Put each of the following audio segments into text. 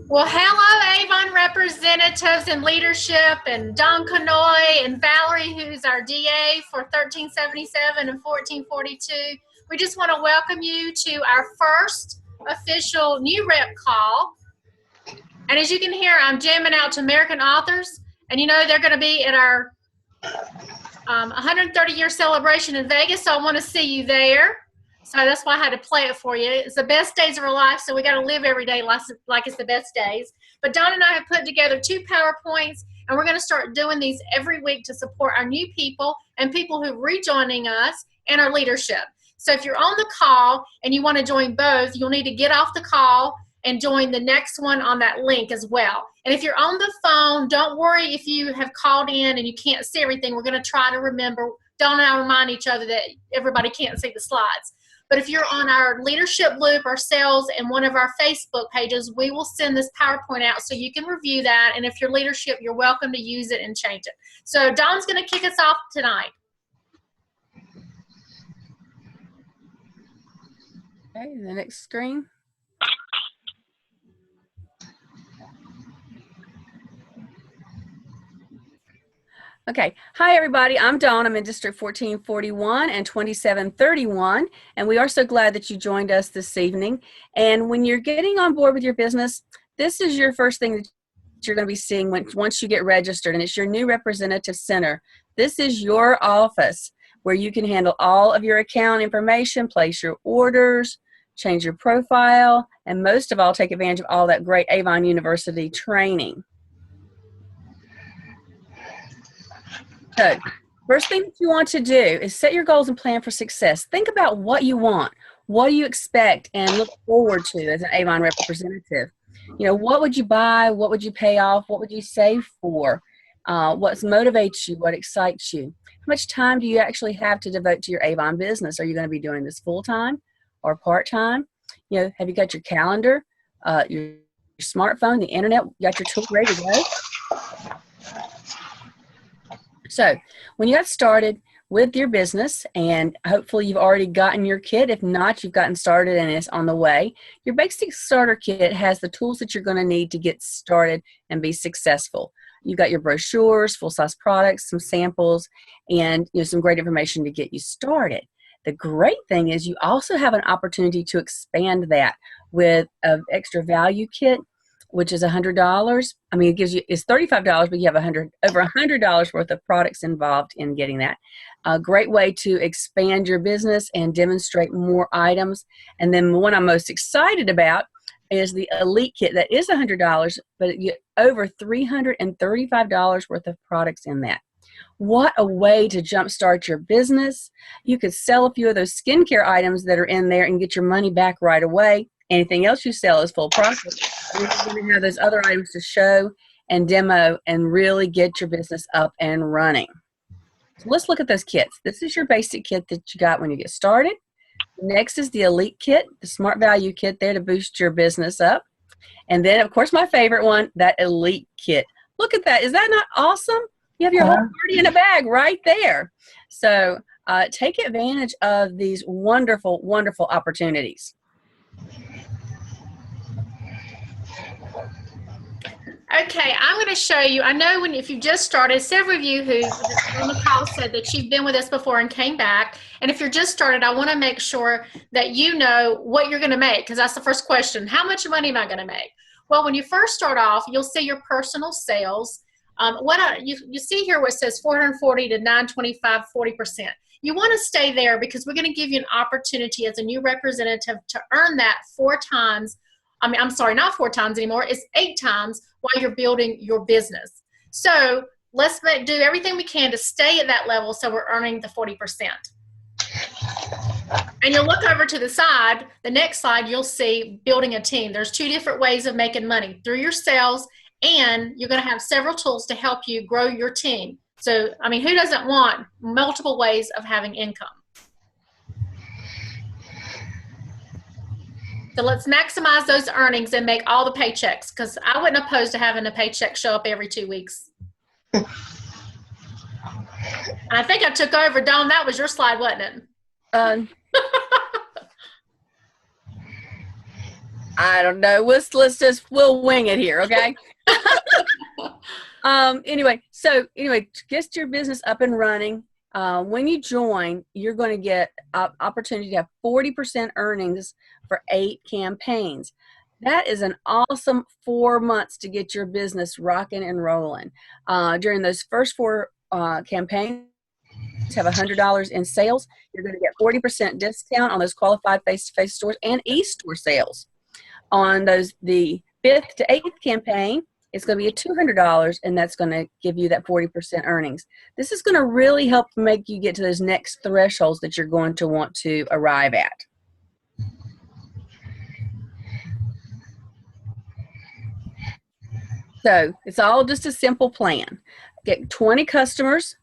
Well, hello, Avon representatives and leadership, and Don Canoy and Valerie, who's our DA for 1377 and 1442. We just want to welcome you to our first official New Rep call. And as you can hear, I'm jamming out to American authors, and you know they're going to be at our 130-year celebration in Vegas, so I want to see you there. So that's why I had to play it for you. It's the best days of our life, so we got to live every day like it's the best days. But Don and I have put together 2 PowerPoints, and we're going to start doing these every week to support our new people and people who are rejoining us and our leadership. So if you're on the call and you want to join both, you'll need to get off the call and join the next one on that link as well. And if you're on the phone, don't worry if you have called in and you can't see everything. We're going to try to remember. Don and I remind each other that everybody can't see the slides. But if you're on our leadership loop, our sales, and one of our Facebook pages, we will send this PowerPoint out so you can review that. And if you're leadership, you're welcome to use it and change it. So Don's going to kick us off tonight. Okay, the next screen. Okay, hi everybody, I'm Dawn. I'm in District 1441 and 2731, and we are so glad that you joined us this evening. And when you're getting on board with your business, this is your first thing that you're going to be seeing once you get registered, and it's your new representative center. This is your office where you can handle all of your account information, place your orders, change your profile, and most of all, take advantage of all that great Avon University training. So, first thing that you want to do is set your goals and plan for success. Think about what you want, what do you expect and look forward to as an Avon representative. You know, what would you buy, what would you pay off, what would you save for, what motivates you, what excites you. How much time do you actually have to devote to your Avon business? Are you going to be doing this full-time or part-time? You know, have you got your calendar, your smartphone, the internet, you got your tool ready to go? So when you got started with your business, and hopefully you've already gotten your kit, if not, you've gotten started and it's on the way, your basic starter kit has the tools that you're going to need to get started and be successful. You've got your brochures, full-size products, some samples, and some great information to get you started. The great thing is you also have an opportunity to expand that with an extra value kit, which is $100. I mean, it's $35, but you have over $100 worth of products involved in getting that. A great way to expand your business and demonstrate more items. And then the one I'm most excited about is the Elite Kit. That is $100, but you get over $335 worth of products in that. What a way to jumpstart your business. You could sell a few of those skincare items that are in there and get your money back right away. Anything else you sell is full profit. You're going to have those other items to show and demo and really get your business up and running. So let's look at those kits. This is your basic kit that you got when you get started. Next is the Elite Kit, the Smart Value Kit there to boost your business up. And then, of course, my favorite one, that Elite Kit. Look at that. Is that not awesome? You have your whole party in a bag right there. So take advantage of these wonderful, wonderful opportunities. Okay, I'm going to show you. I know if you just started, several of you who on the call said that you've been with us before and came back. And if you're just started, I want to make sure that you know what you're going to make, because that's the first question. How much money am I going to make? Well, when you first start off, you'll see your personal sales. You see here where it says 440 to 925, 40%. You want to stay there because we're going to give you an opportunity as a new representative to earn that 4 times. I'm sorry, not 4 times anymore. It's 8 times while you're building your business. So let's do everything we can to stay at that level so we're earning the 40%. And you'll look over to the side, the next slide, you'll see building a team. There's 2 different ways of making money, through your sales, and you're going to have several tools to help you grow your team. So, I mean, who doesn't want multiple ways of having income? So let's maximize those earnings and make all the paychecks, because I wouldn't oppose to having a paycheck show up every 2 weeks. I think I took over. Dawn, that was your slide, wasn't it? I don't know. We'll wing it here, okay? Anyway, get your business up and running. When you join, you're going to get opportunity to have 40% earnings for 8 campaigns. That is an awesome 4 months to get your business rocking and rolling. During those first 4 campaigns, have $100 in sales. You're going to get 40% discount on those qualified face-to-face stores and e-store sales. On the 5th to 8th campaign, it's going to be $200, and that's going to give you that 40% earnings. This is going to really help make you get to those next thresholds that you're going to want to arrive at. So it's all just a simple plan. Get 20 customers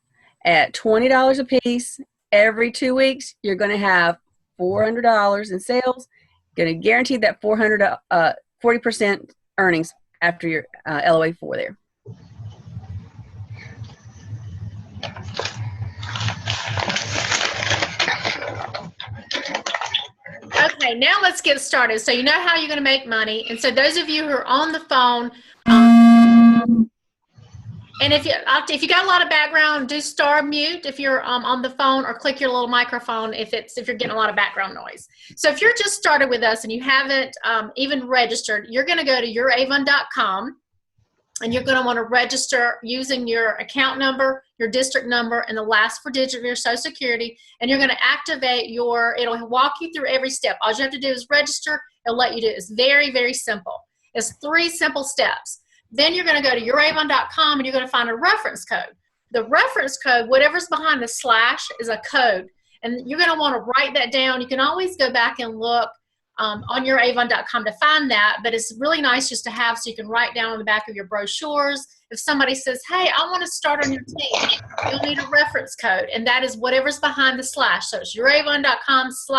at $20 a piece. Every 2 weeks, you're going to have $400 in sales. Going to guarantee that 40% earnings after your LOA 4 there. Okay, now let's get started. So you know how you're going to make money. And so those of you who are on the phone, and if you got a lot of background, do star mute if you're on the phone, or click your little microphone if you're getting a lot of background noise. So if you're just started with us and you haven't even registered, you're going to go to youravon.com, and you're going to want to register using your account number, your district number, and the last 4 digits of your Social Security, and you're going to activate it'll walk you through every step. All you have to do is register. It'll let you do it. It's very, very simple. It's 3 simple steps. Then you're going to go to youravon.com, and you're going to find a reference code. The reference code, whatever's behind the slash, is a code, and you're going to want to write that down. You can always go back and look on youravon.com to find that, but it's really nice just to have, so you can write down on the back of your brochures. If somebody says, hey, I want to start on your team, you'll need a reference code, and that is whatever's behind the slash. So it's youravon.com /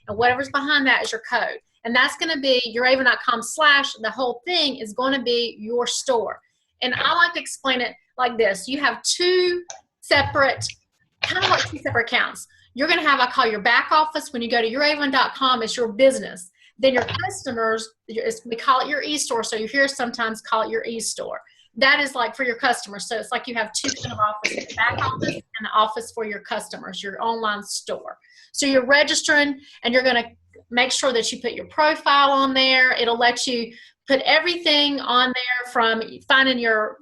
and whatever's behind that is your code. And that's going to be youravon.com / the whole thing is going to be your store. And I like to explain it like this. You have 2 separate, kind of like 2 separate accounts. You're going to have, I call your back office. When you go to youravon.com, it's your business. Then your customers, we call it your e-store. So you hear sometimes call it your e-store. That is like for your customers. So it's like you have 2 kind of offices, the back office and the office for your customers, your online store. So you're registering, and you're going to make sure that you put your profile on there. It'll let you put everything on there, from finding your,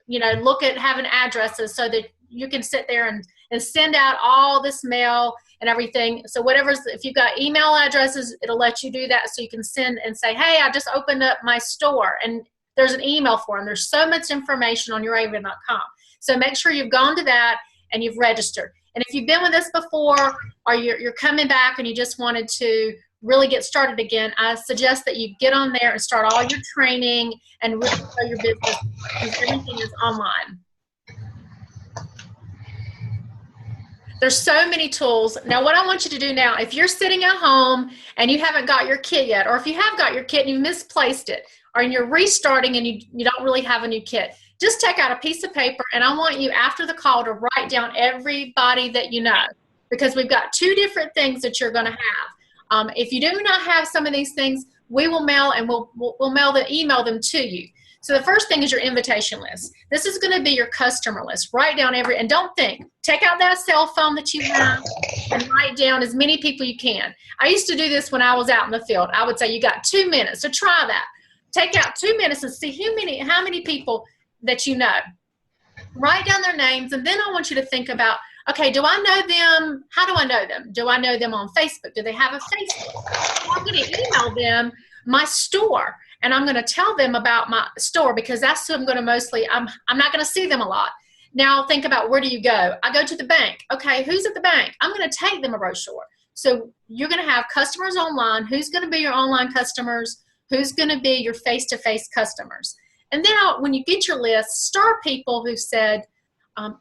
look at having addresses, so that you can sit there and send out all this mail and everything. So if you've got email addresses, it'll let you do that, so you can send and say, hey, I just opened up my store, and there's an email form. There's so much information on youravon.com. So make sure you've gone to that and you've registered. And if you've been with us before, or you're coming back and you just wanted to really get started again, I suggest that you get on there and start all your training and really grow your business, because everything is online. There's so many tools. Now, what I want you to do now, if you're sitting at home and you haven't got your kit yet, or if you have got your kit and you misplaced it, or you're restarting and you don't really have a new kit, just take out a piece of paper, and I want you, after the call, to write down everybody that you know, because we've got 2 different things that you're going to have. If you do not have some of these things, we will mail, and we'll email them to you. So the first thing is your invitation list. This is going to be your customer list. Write down and don't think. Take out that cell phone that you have and write down as many people you can. I used to do this when I was out in the field. I would say, you got 2 minutes, so try that. Take out 2 minutes and see how many people that you know. Write down their names, and then I want you to think about, okay, do I know them? How do I know them? Do I know them on Facebook? Do they have a Facebook? I'm going to email them my store, and I'm going to tell them about my store, because that's who I'm going to mostly, I'm not going to see them a lot. Now think about, where do you go? I go to the bank. Okay, who's at the bank? I'm going to take them a brochure. So you're going to have customers online. Who's going to be your online customers? Who's going to be your face-to-face customers? And then when you get your list, star people who said, I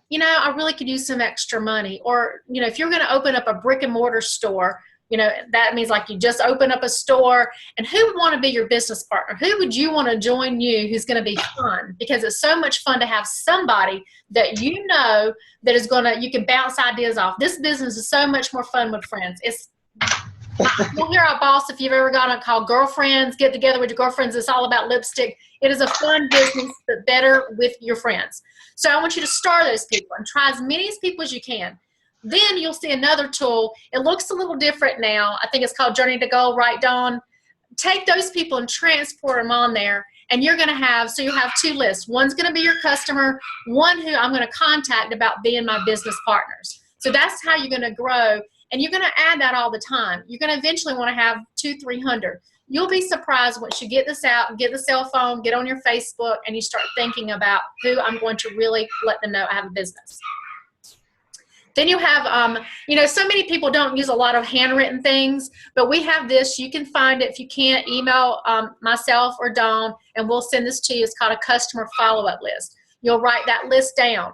really could use some extra money. Or, if you're going to open up a brick and mortar store, that means like you just open up a store, and who would want to be your business partner? Who would you want to join you who's going to be fun? Because it's so much fun to have somebody that that is you can bounce ideas off. This business is so much more fun with friends. You'll hear our boss, if you've ever gone on call girlfriends, get together with your girlfriends. It's all about lipstick. It is a fun business, but better with your friends. So I want you to star those people and try as many as people as you can. Then you'll see another tool. It looks a little different now. I think it's called Journey to Goal, right, Dawn? Take those people and transport them on there. And you're going to have, so you'll have two lists. One's going to be your customer, one who I'm going to contact about being my business partners. So that's how you're going to grow. And you're going to add that all the time. You're going to eventually want to have 200-300. You'll be surprised once you get this out, get the cell phone, get on your Facebook, and you start thinking about who I'm going to really let them know I have a business. Then you have, so many people don't use a lot of handwritten things, but we have this. You can find it. If you can't, email myself or Dawn, and we'll send this to you. It's called a customer follow-up list. You'll write that list down.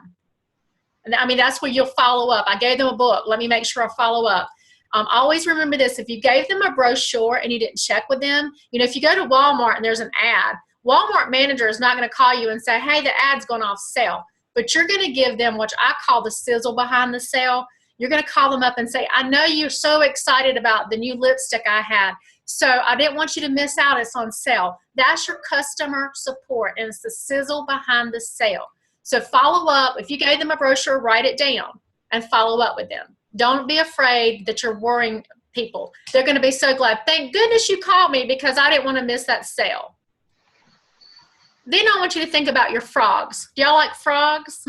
And that's where you'll follow up. I gave them a book. Let me make sure I follow up. Always remember this. If you gave them a brochure and you didn't check with them, if you go to Walmart and there's an ad, Walmart manager is not going to call you and say, hey, the ad's going off sale. But you're going to give them what I call the sizzle behind the sale. You're going to call them up and say, I know you're so excited about the new lipstick I had, so I didn't want you to miss out. It's on sale. That's your customer support, and it's the sizzle behind the sale. So follow up. If you gave them a brochure, write it down and follow up with them. Don't be afraid that you're worrying people. They're going to be so glad. Thank goodness you called me because I didn't want to miss that sale. Then I want you to think about your frogs. Do y'all like frogs?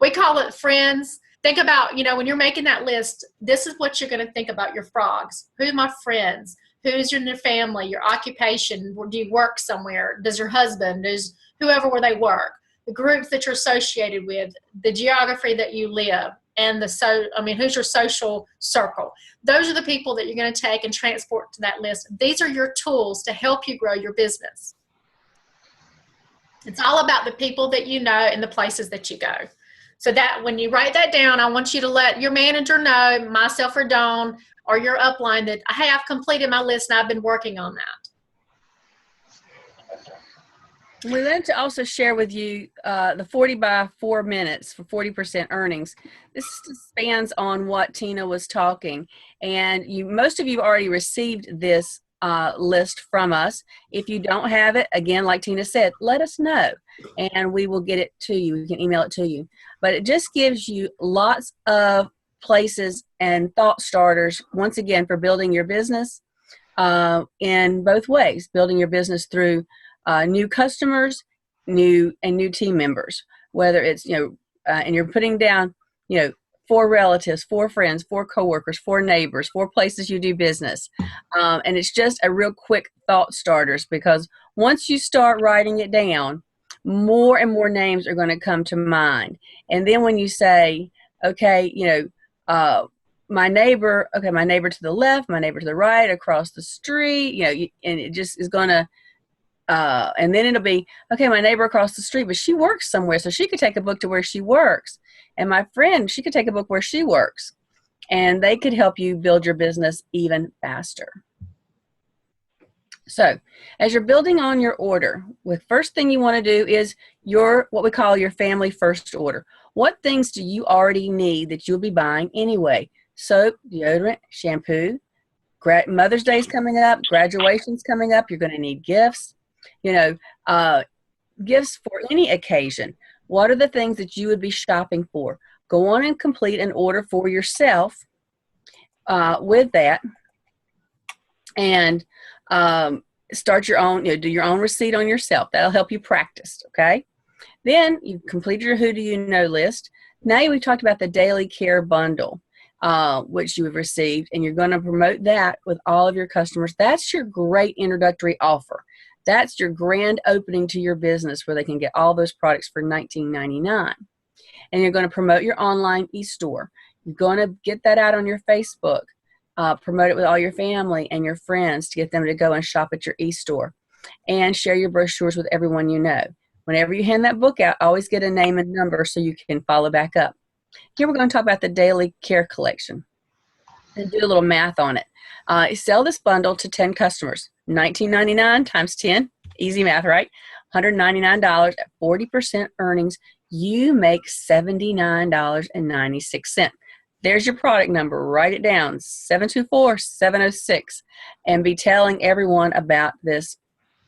We call it friends. Think about, when you're making that list, this is what you're going to think about your frogs. Who are my friends? Who's in your family, your occupation? Do you work somewhere? Does your husband? Does whoever where they work? The groups that you're associated with, the geography that you live, and who's your social circle? Those are the people that you're going to take and transport to that list. These are your tools to help you grow your business. It's all about the people that you know and the places that you go. So that when you write that down, I want you to let your manager know, myself or Dawn, or your upline, that, hey, I've completed my list and I've been working on that. We wanted to also share with you the 40 by 4 minutes for 40% earnings. This expands on what Tina was talking. And most of you already received this list from us. If you don't have it, again, like Tina said, let us know and we will get it to you. We can email it to you. But it just gives you lots of places and thought starters, once again, for building your business in both ways. Building your business through new customers, new team members, whether it's, and you're putting down, 4 relatives, 4 friends, 4 coworkers, 4 neighbors, 4 places you do business. And it's just a real quick thought starters, because once you start writing it down, more and more names are going to come to mind. And then when you say, okay, my neighbor to the left, my neighbor to the right, across the street, and it just is going to, and then it'll be, okay, my neighbor across the street, but she works somewhere, so she could take a book to where she works. And my friend, she could take a book where she works. And they could help you build your business even faster. So as you're building on your order, the first thing you want to do is what we call your family first order. What things do you already need that you'll be buying anyway? Soap, deodorant, shampoo. Mother's Day is coming up. Graduation's coming up. You're going to need gifts. Gifts for any occasion. What are the things that you would be shopping for? Go on and complete an order for yourself with that, and start your own, do your own receipt on yourself. That'll help you practice, okay? Then you've completed your who do you know list. Now we've talked about the daily care bundle, which you have received, and you're going to promote that with all of your customers. That's your great introductory offer. That's your grand opening to your business where they can get all those products for $19.99. And you're going to promote your online e-store. You're going to get that out on your Facebook. Promote it with all your family and your friends to get them to go and shop at your e-store. And share your brochures with everyone you know. Whenever you hand that book out, always get a name and number so you can follow back up. Here we're going to talk about the daily care collection and do a little math on it. Sell this bundle to 10 customers. $19.99 times 10, easy math, right? $199 at 40% earnings. You make $79.96. There's your product number. Write it down, 724-706, and be telling everyone about this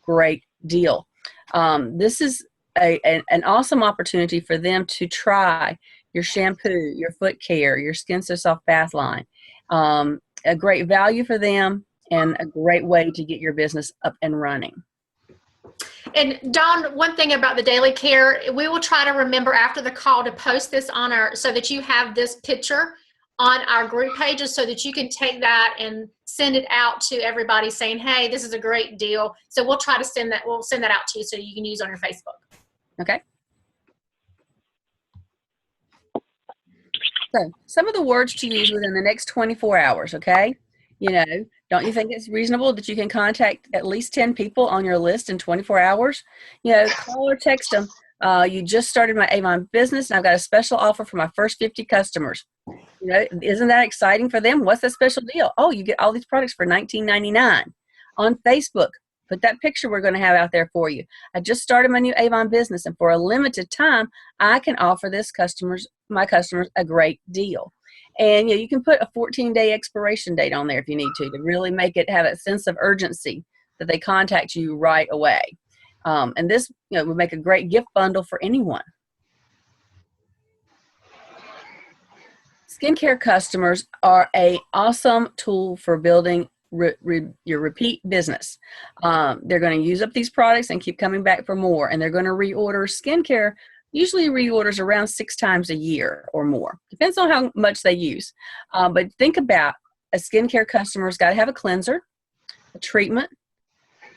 great deal. This is an awesome opportunity for them to try your shampoo, your foot care, your Skin So Soft bath line. A great value for them and a great way to get your business up and running. And Dawn, one thing about the daily care, we will try to remember after the call to post this on so that you have this picture on our group pages so that you can take that and send it out to everybody saying, hey, this is a great deal. So we'll try to send that out to you so you can use on your Facebook. Okay. So some of the words to use within the next 24 hours, okay? Don't you think it's reasonable that you can contact at least 10 people on your list in 24 hours? Call or text them. You just started my Avon business, and I've got a special offer for my first 50 customers. Isn't that exciting for them? What's the special deal? Oh, you get all these products for $19.99. On Facebook, put that picture we're going to have out there for you. I just started my new Avon business, and for a limited time, I can offer my customers a great deal. And you can put a 14-day expiration date on there if you need to really make it have a sense of urgency that they contact you right away. And this would make a great gift bundle for anyone. Skincare customers are an awesome tool for building your repeat business. They're going to use up these products and keep coming back for more, and they're going to reorder skincare. Usually reorders around 6 times a year or more. Depends on how much they use. But think about a skincare customer's got to have a cleanser, a treatment,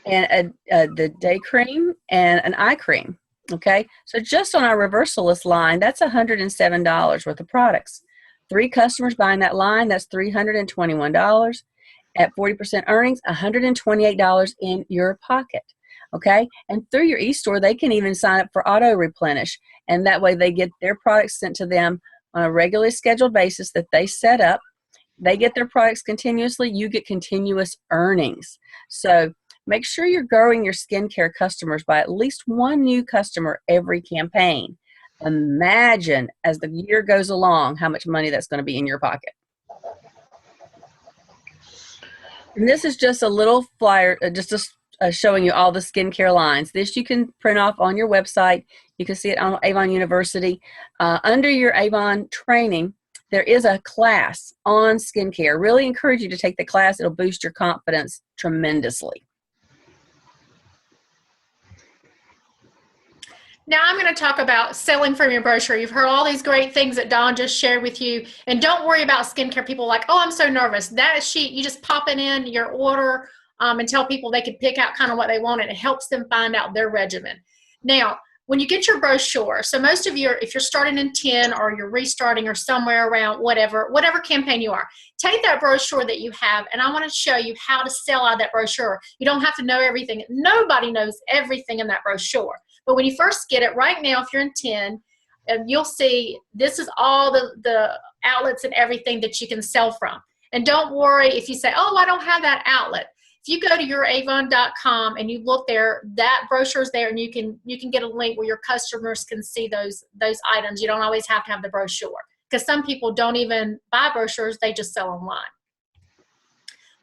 and the day cream and an eye cream. Okay, so just on our Reversalist line, that's $107 worth of products. 3 customers buying that line, that's $321. At 40% earnings, $128 in your pocket. Okay, and through your e-store, they can even sign up for auto replenish, and that way they get their products sent to them on a regularly scheduled basis that they set up. They get their products continuously. You get continuous earnings. So make sure you're growing your skincare customers by at least 1 new customer every campaign. Imagine as the year goes along how much money that's going to be in your pocket. And this is just a little flyer, showing you all the skincare lines. This you can print off on your website. You can see it on Avon University. Under your Avon training, there is a class on skincare. Really encourage you to take the class. It'll boost your confidence tremendously. Now I'm going to talk about selling from your brochure. You've heard all these great things that Dawn just shared with you. And don't worry about skincare. People like, oh, I'm so nervous. That sheet, you just pop it in your order and tell people they can pick out kind of what they want, and it helps them find out their regimen. Now, when you get your brochure, so most of you, if you're starting in 10 or you're restarting or somewhere around whatever campaign you are, take that brochure that you have, and I want to show you how to sell out of that brochure. You don't have to know everything. Nobody knows everything in that brochure. But when you first get it, right now, if you're in 10, you'll see this is all the outlets and everything that you can sell from. And don't worry if you say, oh, I don't have that outlet. If you go to youravon.com and you look there, that brochure is there, and you can get a link where your customers can see those items. You don't always have to have the brochure, because some people don't even buy brochures, they just sell online.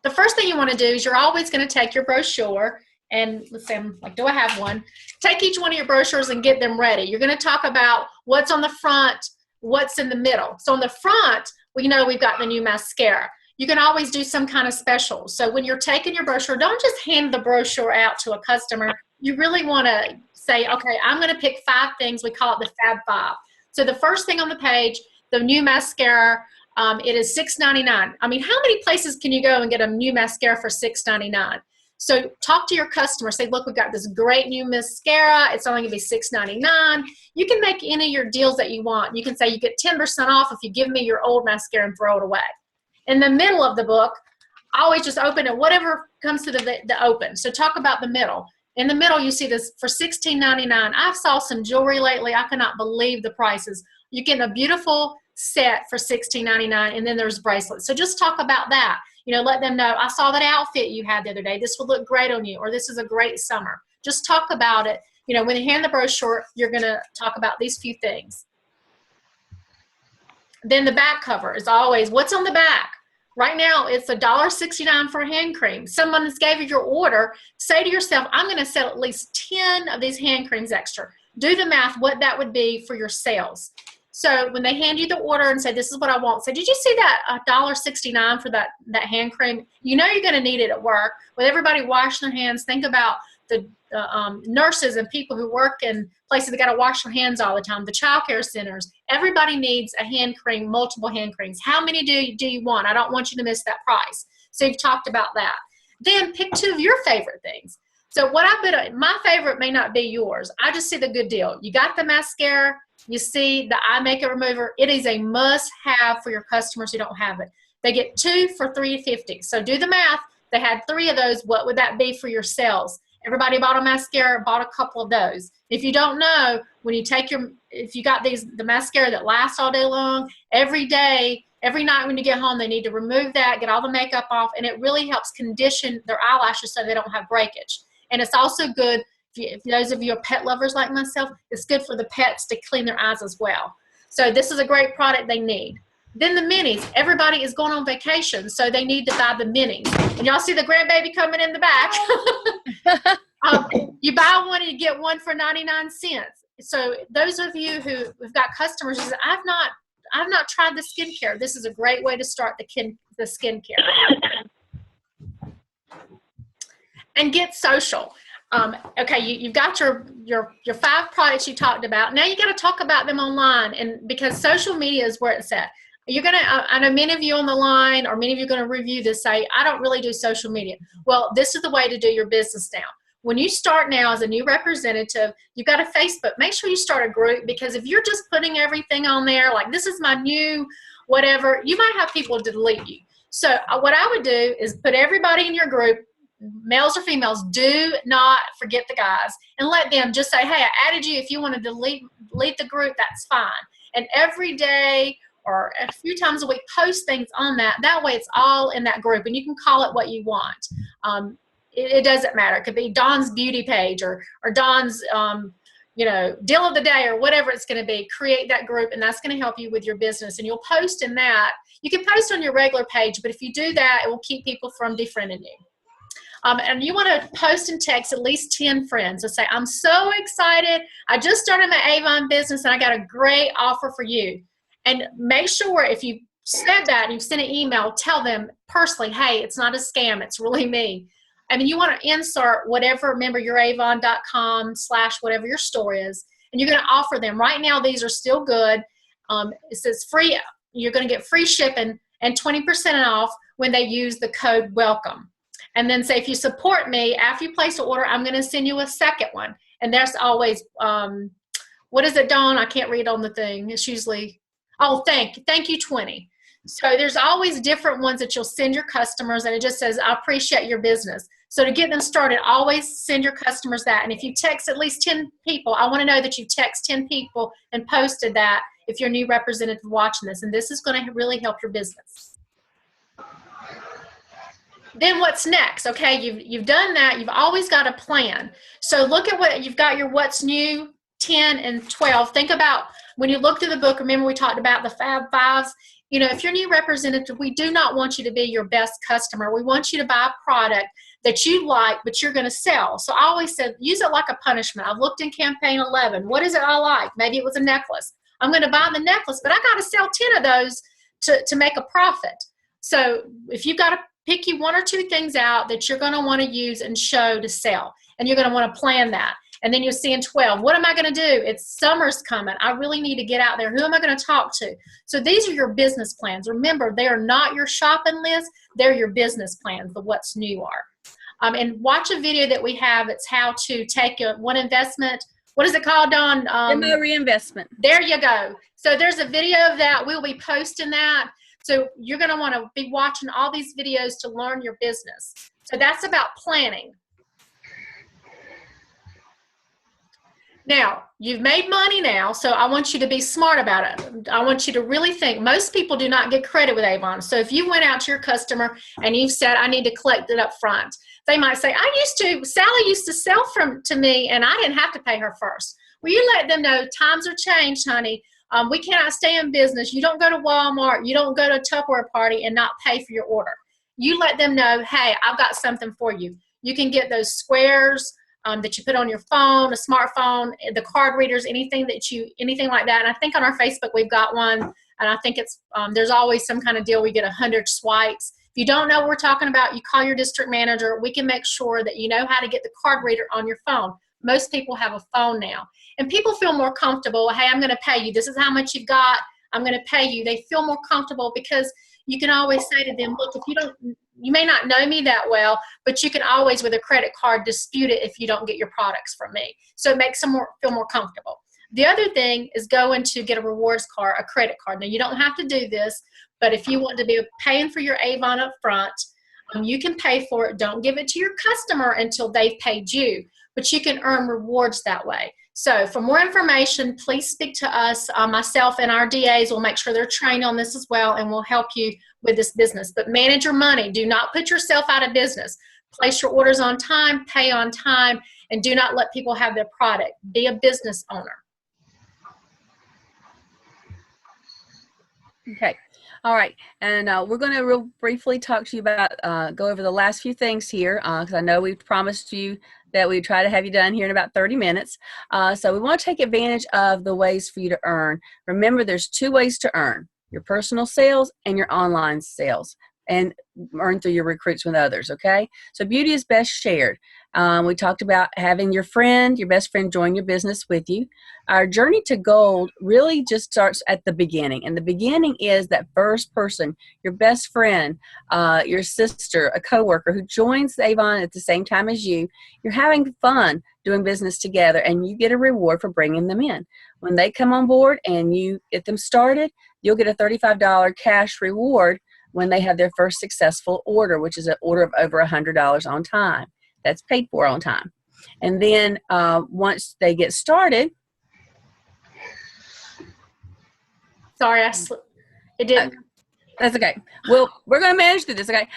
The first thing you want to do is you're always going to take your brochure, and let's say, I'm like, do I have one? Take each one of your brochures and get them ready. You're going to talk about what's on the front, what's in the middle. So on the front, we know we've got the new mascara. You can always do some kind of special. So when you're taking your brochure, don't just hand the brochure out to a customer. You really want to say, okay, I'm going to pick 5 things. We call it the Fab 5. So the first thing on the page, the new mascara, it is $6.99. I mean, how many places can you go and get a new mascara for $6.99? So talk to your customer. Say, look, we've got this great new mascara. It's only going to be $6.99. You can make any of your deals that you want. You can say you get 10% off if you give me your old mascara and throw it away. In the middle of the book, I always just open it, whatever comes to the open. So talk about the middle. In the middle, you see this for $16.99. I saw some jewelry lately. I cannot believe the prices. You're getting a beautiful set for $16.99, and then there's bracelets. So just talk about that. Let them know, I saw that outfit you had the other day. This would look great on you, or this is a great summer. Just talk about it. When you hand the brochure, you're going to talk about these few things. Then the back cover is always, what's on the back? Right now, it's $1.69 for a hand cream. Someone that's gave you your order, say to yourself, I'm going to sell at least 10 of these hand creams extra. Do the math, what that would be for your sales. So when they hand you the order and say, this is what I want, say, did you see that $1.69 for that hand cream? You know you're going to need it at work. With everybody washing their hands, think about the nurses and people who work in places that got to wash their hands all the time, the child care centers. Everybody needs a hand cream, multiple hand creams. How many do you want? I don't want you to miss that price. So you've talked about that. Then pick 2 of your favorite things. So what I've been, my favorite may not be yours. I just see the good deal. You got the mascara, you see the eye makeup remover. It is a must-have for your customers who don't have it. They get 2 for $3.50. So do the math. They had 3 of those. What would that be for your sales? Everybody bought a mascara, bought a couple of those. If you don't know, when you take if you got the mascara that lasts all day long, every day, every night when you get home, they need to remove that, get all the makeup off, and it really helps condition their eyelashes so they don't have breakage. And it's also good, if those of you are pet lovers like myself, it's good for the pets to clean their eyes as well. So this is a great product they need. Then the minis. Everybody is going on vacation, so they need to buy the minis. And y'all see the grandbaby coming in the back. You buy one and you get one for 99 cents. So those of you who have got customers, I've not tried the skincare. This is a great way to start the skincare. And get social. Okay, you've got your 5 products you talked about. Now you got to talk about them online, and because social media is where it's at. I know many of you on the line, or many of you are going to review this, say, I don't really do social media. Well, this is the way to do your business now. When you start now as a new representative, you've got a Facebook. Make sure you start a group, because if you're just putting everything on there, like this is my new whatever, you might have people delete you. So what I would do is put everybody in your group, males or females. Do not forget the guys, and let them just say, hey, I added you. If you want to delete the group, that's fine. And every day or a few times a week, post things on that. That way it's all in that group, and you can call it what you want. It doesn't matter. It could be Dawn's beauty page or Dawn's deal of the day, or whatever it's going to be. Create that group, and that's going to help you with your business. And you'll post in that. You can post on your regular page, but if you do that, it will keep people from befriending you. And you want to post and text at least 10 friends and say, I'm so excited. I just started my Avon business and I got a great offer for you. And make sure if you said that and you've sent an email, tell them personally, hey, it's not a scam. It's really me. I mean, you want to insert whatever, remember your avon.com/whatever your store is, and you're going to offer them. Right now, these are still good. It says free. You're going to get free shipping and 20% off when they use the code WELCOME. And then say, if you support me, after you place the order, I'm going to send you a second one. And there's always, what is it, Dawn? I can't read on the thing. It's usually, thank you 20. So there's always different ones that you'll send your customers, and it just says, I appreciate your business. So to get them started, always send your customers that. And if you text at least 10 people, I want to know that you text 10 people and posted that if you're a new representative watching this. And this is going to really help your business. Then what's next? Okay, you've done that. You've always got a plan. So look at what you've got, your what's new 10 and 12. Think about when you look through the book, remember we talked about the Fab Fives. You know, if you're a new representative, we do not want you to be your best customer. We want you to buy a product that you like, but you're going to sell. So I always said, use it like a punishment. I've looked in campaign 11. What is it I like? Maybe it was a necklace. I'm going to buy the necklace, but I got to sell 10 of those to make a profit. So if you've got to pick you 1 or 2 things out that you're going to want to use and show to sell, and you're going to want to plan that. And then you'll see in 12, what am I going to do? It's summer's coming. I really need to get out there. Who am I going to talk to? So these are your business plans. Remember, they are not your shopping list. They're your business plans, the what's new are. And watch a video that we have. It's how to take one investment. What is it called, Dawn? Demo reinvestment. There you go. So there's a video of that. We'll be posting that. So you're going to want to be watching all these videos to learn your business. So that's about planning. Now, you've made money now, so I want you to be smart about it. I want you to really think. Most people do not get credit with Avon. So if you went out to your customer and you've said, I need to collect it up front, they might say, Sally used to sell to me and I didn't have to pay her first. Well, you let them know times are changed, honey. We cannot stay in business. You don't go to Walmart. You don't go to a Tupperware party and not pay for your order. You let them know, hey, I've got something for you. You can get those squares that you put on your phone, a smartphone, the card readers, anything like that. And I think on our Facebook we've got one, and I think it's there's always some kind of deal. We get 100 swipes. If you don't know what we're talking about, you call your district manager. We can make sure that you know how to get the card reader on your phone. Most people have a phone now, and people feel more comfortable. Hey, I'm going to pay you. This is how much you've got. I'm going to pay you. They feel more comfortable because you can always say to them, look, if you may not know me that well, but you can always, with a credit card, dispute it if you don't get your products from me. So it makes them feel more comfortable. The other thing is going to get a rewards card, a credit card. Now, you don't have to do this, but if you want to be paying for your Avon up front, you can pay for it. Don't give it to your customer until they've paid you, but you can earn rewards that way. So for more information, please speak to us. Myself and our DAs will make sure they're trained on this as well, and we'll help you with this business. But manage your money. Do not put yourself out of business. Place your orders on time, pay on time, and do not let people have their product. Be a business owner. Okay. All right. And we're going to real briefly talk to you about, go over the last few things here, because I know we've promised you that we try to have you done here in about 30 minutes. So we want to take advantage of the ways for you to earn. Remember, there's 2 ways to earn: your personal sales and your online sales, and earn through your recruits with others, okay? So beauty is best shared. We talked about having your best friend join your business with you. Our journey to gold really just starts at the beginning. And the beginning is that first person, your best friend, your sister, a coworker who joins Avon at the same time as you. You're having fun doing business together, and you get a reward for bringing them in. When they come on board and you get them started, you'll get a $35 cash reward when they have their first successful order, which is an order of over $100 on time. That's paid for on time. And then once they get started. Sorry, it didn't. That's okay. Well, we're going to manage through this, okay?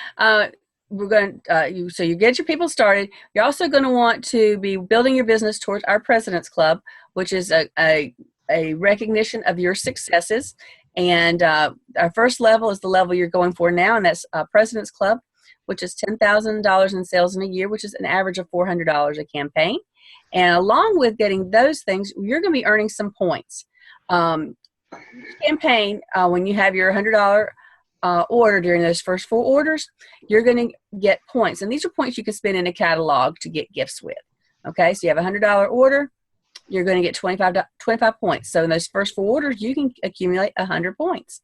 We're going to, so you get your people started. You're also going to want to be building your business towards our President's Club, which is a recognition of your successes. And our first level is the level you're going for now, and that's President's Club, which is $10,000 in sales in a year, which is an average of $400 a campaign. And along with getting those things, you're going to be earning some points. Campaign, when you have your $100 order during those first 4 orders, you're going to get points. And these are points you can spend in a catalog to get gifts with. Okay, so you have a $100 order, you're going to get 25 points. So in those first 4 orders, you can accumulate 100 points.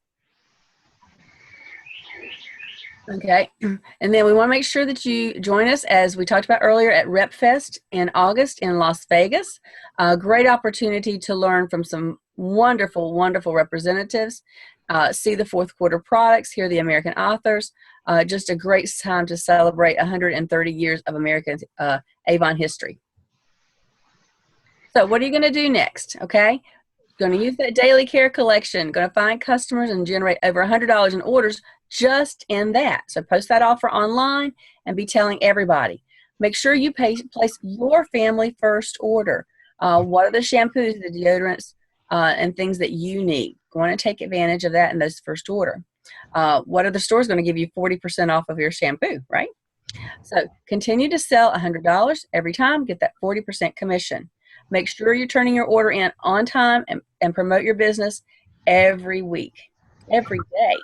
Okay, and then we want to make sure that you join us, as we talked about earlier, at Rep Fest in August in Las Vegas. A great opportunity to learn from some wonderful, wonderful representatives, see the 4th quarter products, hear the American authors. Just a great time to celebrate 130 years of American Avon history. So what are you going to do next? Okay, going to use that daily care collection, going to find customers and generate over $100 in orders just in that. So post that offer online and be telling everybody. Make sure you place your family first order. What are the shampoos, the deodorants, and things that you need? You want to take advantage of that in those first order. What are the stores going to give you 40% off of your shampoo, right? So continue to sell $100 every time, get that 40% commission. Make sure you're turning your order in on time and promote your business every week, every day.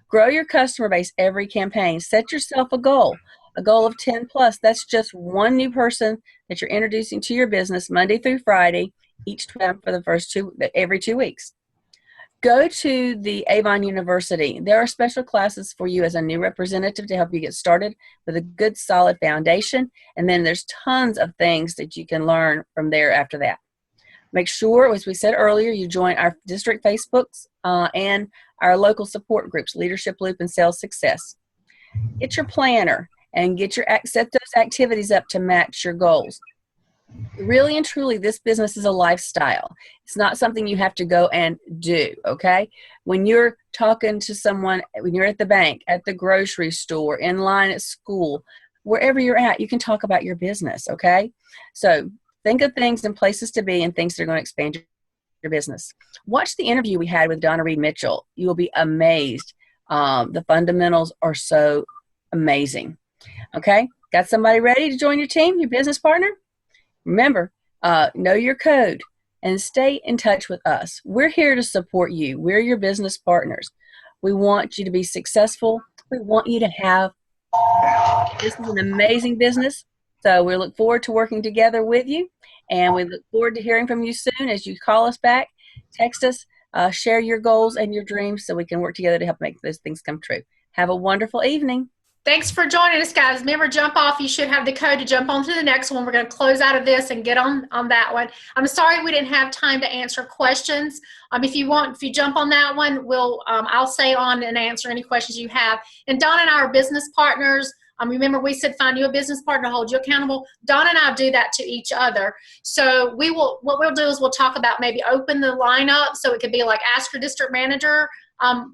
Grow your customer base every campaign. Set yourself a goal of 10 plus. That's just one new person that you're introducing to your business Monday through Friday, each time for the every 2 weeks. Go to the Avon University. There are special classes for you as a new representative to help you get started with a good, solid foundation. And then there's tons of things that you can learn from there after that. Make sure, as we said earlier, you join our district Facebooks and our local support groups, Leadership Loop and Sales Success. Get your planner and set those activities up to match your goals. Really and truly, this business is a lifestyle. It's not something you have to go and do, okay? When you're talking to someone, when you're at the bank, at the grocery store, in line at school, wherever you're at, you can talk about your business, okay? So think of things and places to be and things that are going to expand your your business. Watch the interview we had with Donna Reed Mitchell. You will be amazed. The fundamentals are so amazing. Okay, got somebody ready to join your team, your business partner? Remember, know your code and stay in touch with us. We're here to support you. We're your business partners. We want you to be successful. We want you to have, this is an amazing business. So we look forward to working together with you. And we look forward to hearing from you soon as you call us back, text us, share your goals and your dreams so we can work together to help make those things come true. Have a wonderful evening. Thanks for joining us, guys. Remember, jump off. You should have the code to jump on to the next one. We're going to close out of this and get on that one. I'm sorry we didn't have time to answer questions. If you jump on that one, I'll stay on and answer any questions you have. And Donna and I are business partners. Remember, we said find you a business partner to hold you accountable. Donna and I do that to each other. So what we'll do is we'll talk about maybe open the line up so it could be like ask your district manager,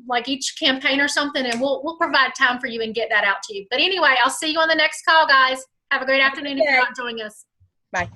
like each campaign or something, and we'll provide time for you and get that out to you. But anyway, I'll see you on the next call, guys. Have a great afternoon if you're not joining us. Bye.